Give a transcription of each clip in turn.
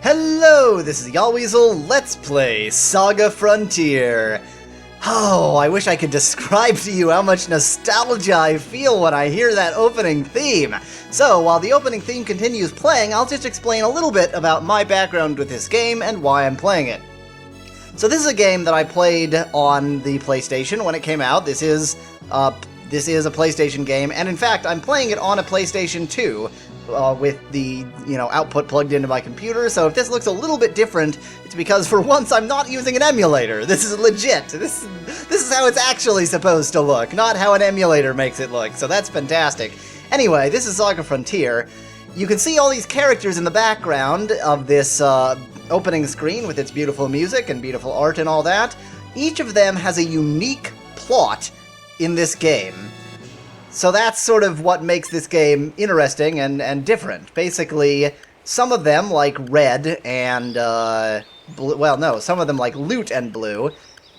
Hello, this is Yahweasel. Let's play SaGa Frontier. Oh, I wish I could describe to you how much nostalgia I feel when I hear that opening theme. So, while the opening theme continues playing, I'll just explain a little bit about my background with this game and why I'm playing it. So this is a game that I played on the PlayStation when it came out. This is a PlayStation game, and in fact, I'm playing it on a PlayStation 2. With the, output plugged into my computer, so if this looks a little bit different, it's because for once I'm not using an emulator. This is legit. This is how it's actually supposed to look, not how an emulator makes it look, so that's fantastic. Anyway, this is SaGa Frontier. You can see all these characters in the background of this opening screen with its beautiful music and beautiful art and all that. Each of them has a unique plot in this game. So that's sort of what makes this game interesting and different. Basically, some of them, like Red and, some of them, like Loot and Blue,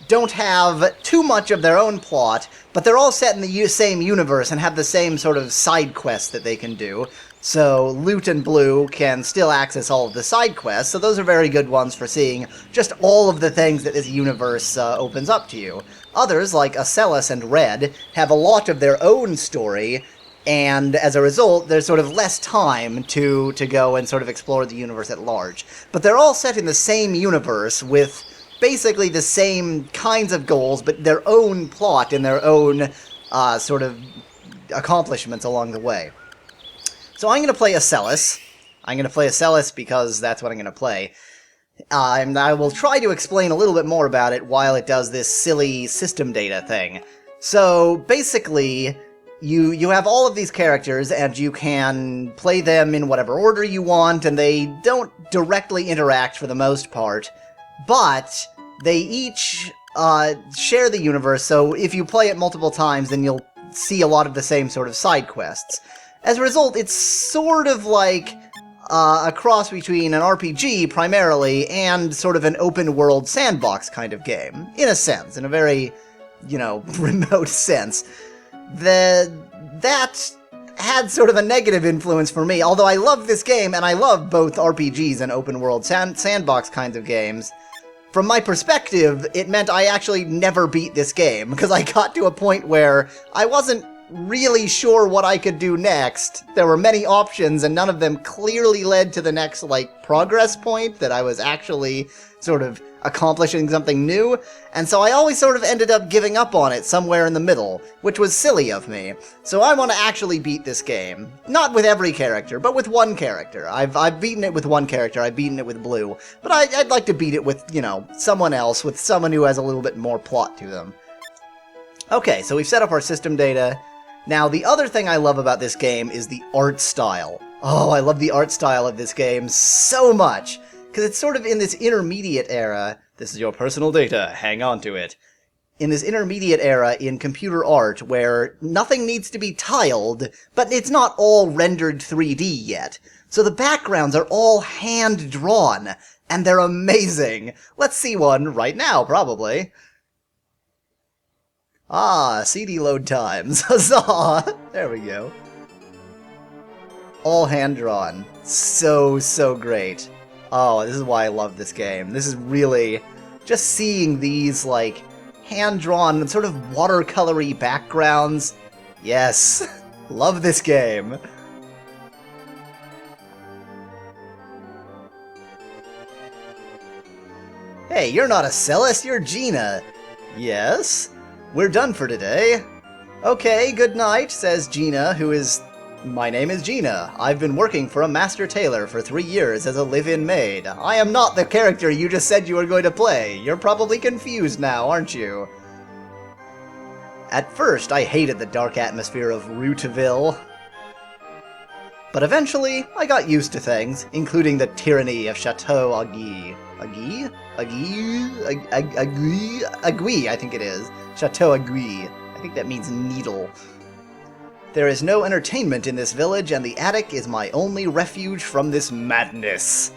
don't have too much of their own plot, but they're all set in the same universe and have the same sort of side quests that they can do. So Loot and Blue can still access all of the side quests, so those are very good ones for seeing just all of the things that this universe opens up to you. Others, like SaGa and Red, have a lot of their own story, and as a result, there's sort of less time to go and sort of explore the universe at large. But they're all set in the same universe with basically the same kinds of goals, but their own plot and their own sort of accomplishments along the way. So I'm going to play SaGa. I'm going to play SaGa because that's what I'm going to play. And I will try to explain a little bit more about it while it does this silly system data thing. So, basically, you have all of these characters, and you can play them in whatever order you want, and they don't directly interact for the most part, but they each share the universe, so if you play it multiple times, then you'll see a lot of the same sort of side quests. As a result, it's sort of like a cross between an RPG, primarily, and sort of an open-world sandbox kind of game. In a sense, in a very, remote sense. That had sort of a negative influence for me, although I love this game, and I love both RPGs and open-world sandbox kinds of games. From my perspective, it meant I actually never beat this game, because I got to a point where I wasn't really sure what I could do next. There were many options, and none of them clearly led to the next, progress point that I was actually sort of accomplishing something new, and so I always sort of ended up giving up on it somewhere in the middle, which was silly of me. So I want to actually beat this game. Not with every character, but with one character. I've beaten it with one character, I've beaten it with Blue, but I'd like to beat it with, someone else, with someone who has a little bit more plot to them. Okay, so we've set up our system data. Now, the other thing I love about this game is the art style. Oh, I love the art style of this game so much, because it's sort of in this intermediate era. This is your personal data, hang on to it. In this intermediate era in computer art where nothing needs to be tiled, but it's not all rendered 3D yet. So the backgrounds are all hand-drawn, and they're amazing. Let's see one right now, probably. Ah, CD load times. Huzzah! There we go. All hand-drawn. So great. Oh, this is why I love this game. This is really... just seeing these, hand-drawn, sort of watercolory backgrounds. Yes. Love this game. Hey, you're not SaGa, you're Gina. Yes? We're done for today. Okay, good night, says Gina, who is... My name is Gina. I've been working for a master tailor for 3 years as a live-in maid. I am not the character you just said you were going to play. You're probably confused now, aren't you? At first, I hated the dark atmosphere of Rooteville. But eventually, I got used to things, including the tyranny of Chateau Agui. Agui, I think it is. Chateau Agui. I think that means needle. There is no entertainment in this village, and the attic is my only refuge from this madness.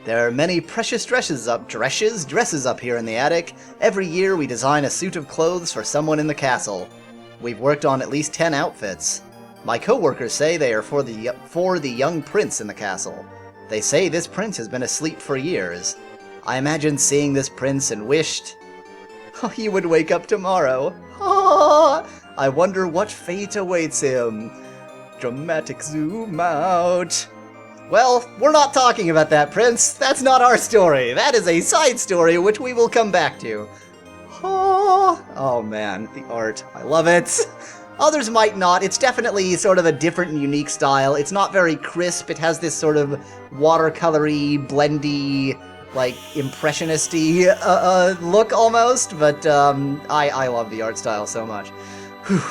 There are many precious dresses up here in the attic. Every year we design a suit of clothes for someone in the castle. We've worked on at least 10 outfits. My co-workers say they are for the young prince in the castle. They say this prince has been asleep for years. I imagine seeing this prince and wished he would wake up tomorrow. I wonder what fate awaits him. Dramatic zoom out. Well, we're not talking about that, Prince. That's not our story. That is a side story which we will come back to. Oh man, the art. I love it. Others might not. It's definitely sort of a different and unique style. It's not very crisp. It has this sort of watercolory, blendy, like, impressionist-y look almost, but I love the art style so much. Whew.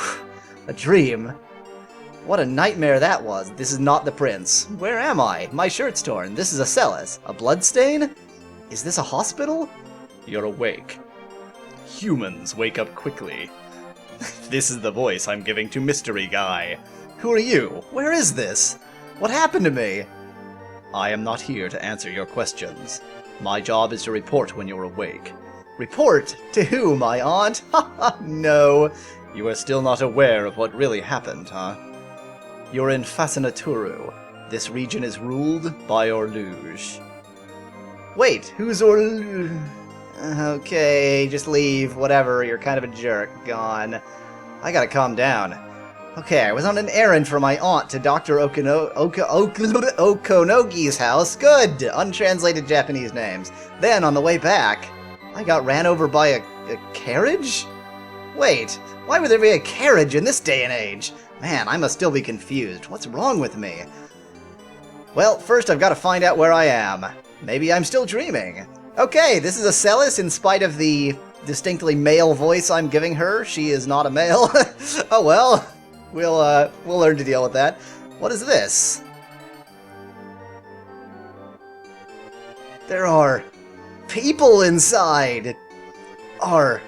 A dream. What a nightmare that was. This is not the prince. Where am I? My shirt's torn. This is a cellus. A bloodstain? Is this a hospital? You're awake. Humans, wake up quickly. This is the voice I'm giving to Mystery Guy. Who are you? Where is this? What happened to me? I am not here to answer your questions. My job is to report when you're awake. Report? To who, my aunt? Ha no. You are still not aware of what really happened, huh? You're in Fascinaturu. This region is ruled by Orluge. Wait, who's Orluge? Okay, just leave. Whatever, you're kind of a jerk. Gone. I gotta calm down. Okay, I was on an errand for my aunt to Dr. Okonogi's house. Good! Untranslated Japanese names. Then, on the way back, I got ran over by a carriage? Wait, why would there be a carriage in this day and age? Man, I must still be confused. What's wrong with me? Well, first I've got to find out where I am. Maybe I'm still dreaming. Okay, this is a Celis in spite of the distinctly male voice I'm giving her. She is not a male. Oh well, we'll learn to deal with that. What is this? There are people inside. Are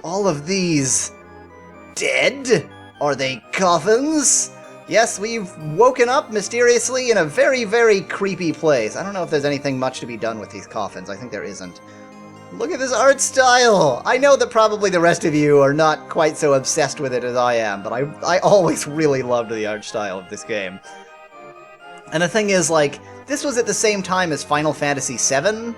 all of these dead? Are they coffins? Yes, we've woken up mysteriously in a very, very creepy place. I don't know if there's anything much to be done with these coffins. I think there isn't. Look at this art style! I know that probably the rest of you are not quite so obsessed with it as I am, but I always really loved the art style of this game. And the thing is, like, this was at the same time as Final Fantasy VII,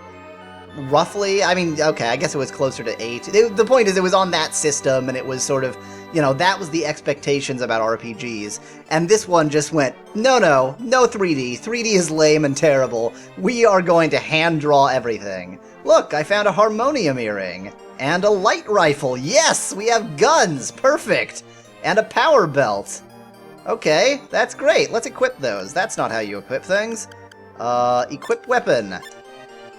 roughly. I mean, okay, I guess it was closer to 8. The point is, it was on that system, and it was sort of, you know, that was the expectations about RPGs. And this one just went, no 3D. 3D is lame and terrible. We are going to hand-draw everything. Look, I found a harmonium earring. And a light rifle. Yes, we have guns. Perfect. And a power belt. Okay, that's great. Let's equip those. That's not how you equip things. Equip weapon.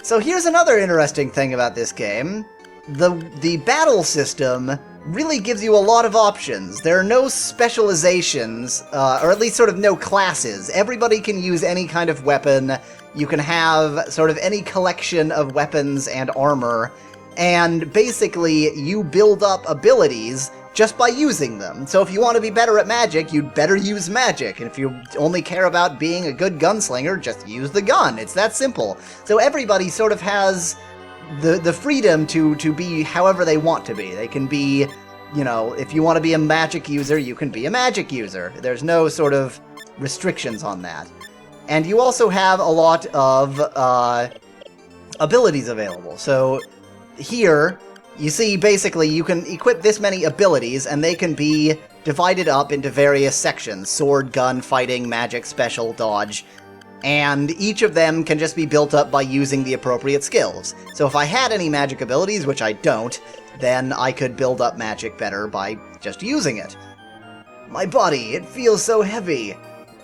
So here's another interesting thing about this game. The battle system really gives you a lot of options. There are no specializations, or at least sort of no classes. Everybody can use any kind of weapon. You can have sort of any collection of weapons and armor, and basically you build up abilities just by using them. So if you want to be better at magic, you'd better use magic. And if you only care about being a good gunslinger, just use the gun. It's that simple. So everybody sort of has the freedom to be however they want to be. They can be, you know, if you want to be a magic user, you can be a magic user. There's no sort of restrictions on that. And you also have a lot of abilities available. So here, you see, basically, you can equip this many abilities, and they can be divided up into various sections. Sword, gun, fighting, magic, special, dodge. And each of them can just be built up by using the appropriate skills. So if I had any magic abilities, which I don't, then I could build up magic better by just using it. My body, it feels so heavy.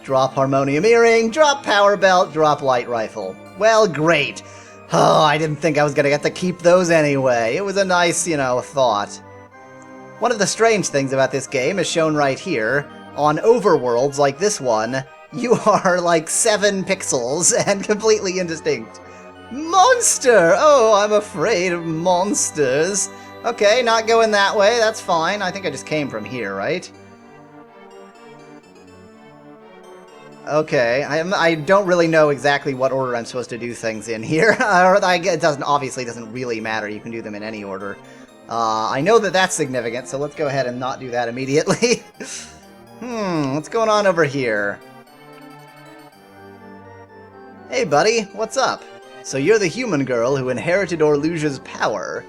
Drop harmonium earring, drop power belt, drop light rifle. Well, great. Oh, I didn't think I was gonna get to keep those anyway. It was a nice, you know, thought. One of the strange things about this game is shown right here. On overworlds like this one, you are like 7 pixels and completely indistinct. Monster! Oh, I'm afraid of monsters. Okay, not going that way, that's fine. I think I just came from here, right? Okay, I don't really know exactly what order I'm supposed to do things in here. It obviously doesn't really matter, you can do them in any order. I know that that's significant, so let's go ahead and not do that immediately. What's going on over here? Hey buddy, what's up? So you're the human girl who inherited Orluge's power.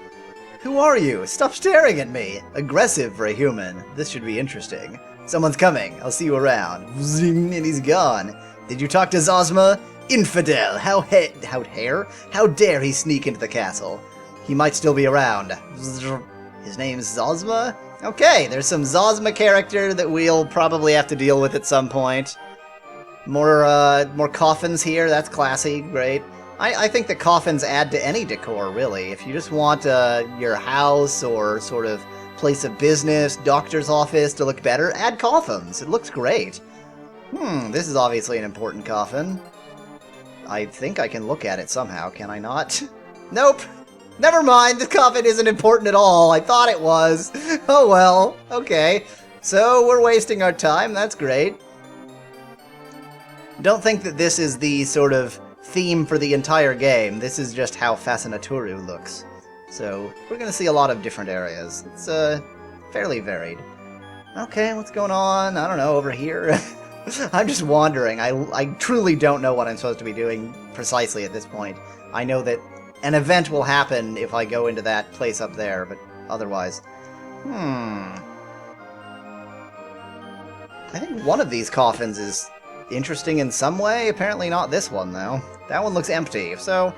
Who are you? Stop staring at me! Aggressive for a human. This should be interesting. Someone's coming. I'll see you around. Zing, and he's gone. Did you talk to Zosma? Infidel! How dare he sneak into the castle? He might still be around. His name's Zosma? Okay, there's some Zosma character that we'll probably have to deal with at some point. More coffins here, that's classy, great. I think that coffins add to any decor, really. If you just want your house or sort of place of business, doctor's office to look better, add coffins. It looks great. This is obviously an important coffin. I think I can look at it somehow, can I not? Nope! Never mind, the coffin isn't important at all. I thought it was. Oh well, okay. So we're wasting our time, that's great. Don't think that this is the sort of theme for the entire game. This is just how Fascinaturu looks. So we're going to see a lot of different areas. It's fairly varied. Okay, what's going on? I don't know, over here? I'm just wandering. I truly don't know what I'm supposed to be doing precisely at this point. I know that an event will happen if I go into that place up there, but otherwise... I think one of these coffins is interesting in some way. Apparently not this one, though. That one looks empty, so...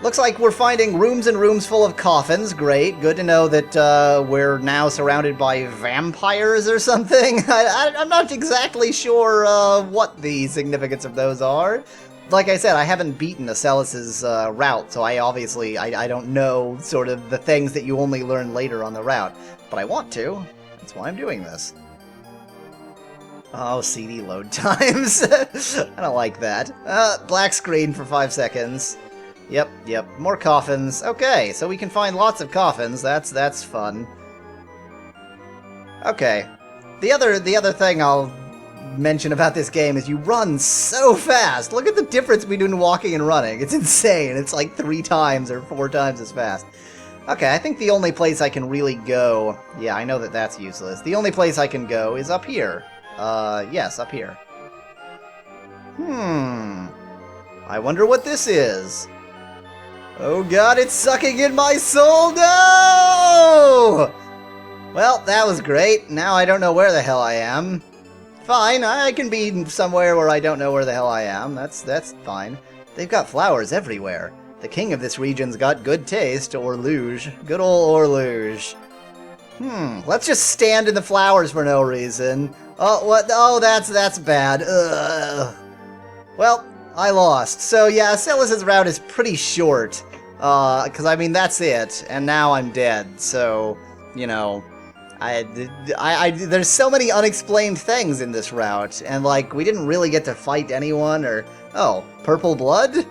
Looks like we're finding rooms and rooms full of coffins. Great. Good to know that we're now surrounded by vampires or something. I'm not exactly sure what the significance of those are. Like I said, I haven't beaten Acelus's route, so I don't know sort of the things that you only learn later on the route. But I want to. That's why I'm doing this. Oh, CD load times. I don't like that. Black screen for 5 seconds. Yep. More coffins. Okay, so we can find lots of coffins. That's fun. Okay. The other thing I'll mention about this game is you run so fast. Look at the difference between walking and running. It's insane. It's like 3 times or 4 times as fast. Okay, I think the only place I can really go... Yeah, I know that that's useless. The only place I can go is up here. Yes, up here. I wonder what this is. Oh god, it's sucking in my soul! No! Well, that was great. Now I don't know where the hell I am. Fine, I can be somewhere where I don't know where the hell I am. That's fine. They've got flowers everywhere. The king of this region's got good taste, Orluge. Good ol' Orluge. Let's just stand in the flowers for no reason. Oh, what? Oh, that's bad. Ugh. Well, I lost. So yeah, Acelus's route is pretty short. Because I mean, that's it. And now I'm dead. So, you know... there's so many unexplained things in this route, and like, we didn't really get to fight anyone, or... Oh, purple blood?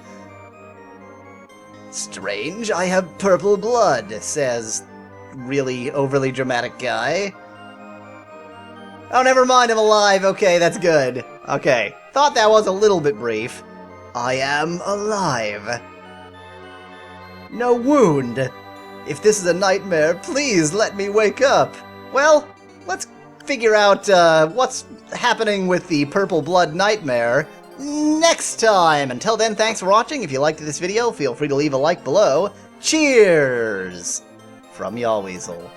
Strange, I have purple blood, says really overly dramatic guy. Oh, never mind, I'm alive, okay, that's good. Okay, thought that was a little bit brief. I am alive. No wound. If this is a nightmare, please let me wake up. Well, let's figure out what's happening with the Purple Blood Nightmare next time. Until then, thanks for watching. If you liked this video, feel free to leave a like below. Cheers! From Yahweasel.